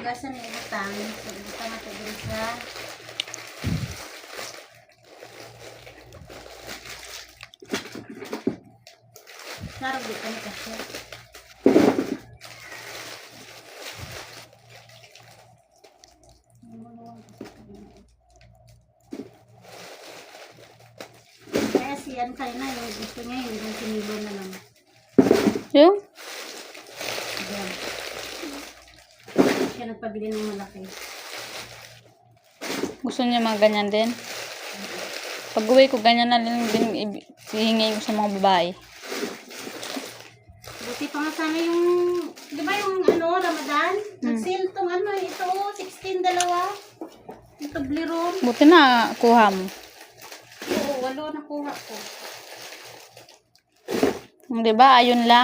Basa ni ibutang. So, ibutang natin dito sa sarap dito na kasi. Kaya siyan kayo na yung gusto niya yung sinilo na lang. Yung? Diyan. Siya nagpabili ng malaki. Gusto niya mga ganyan din? Pag uwi ko, ganyan na lang din hihingi ko sa mga babae. Buti pa nga sana yung, di ba yung ano, Ramadan? Nag-sale tong ano, ito, 16 dalawa. Yung Toblerone. Buti na kuha mo. Oo, 8 nakuha ko. Di ba? Ayun lang.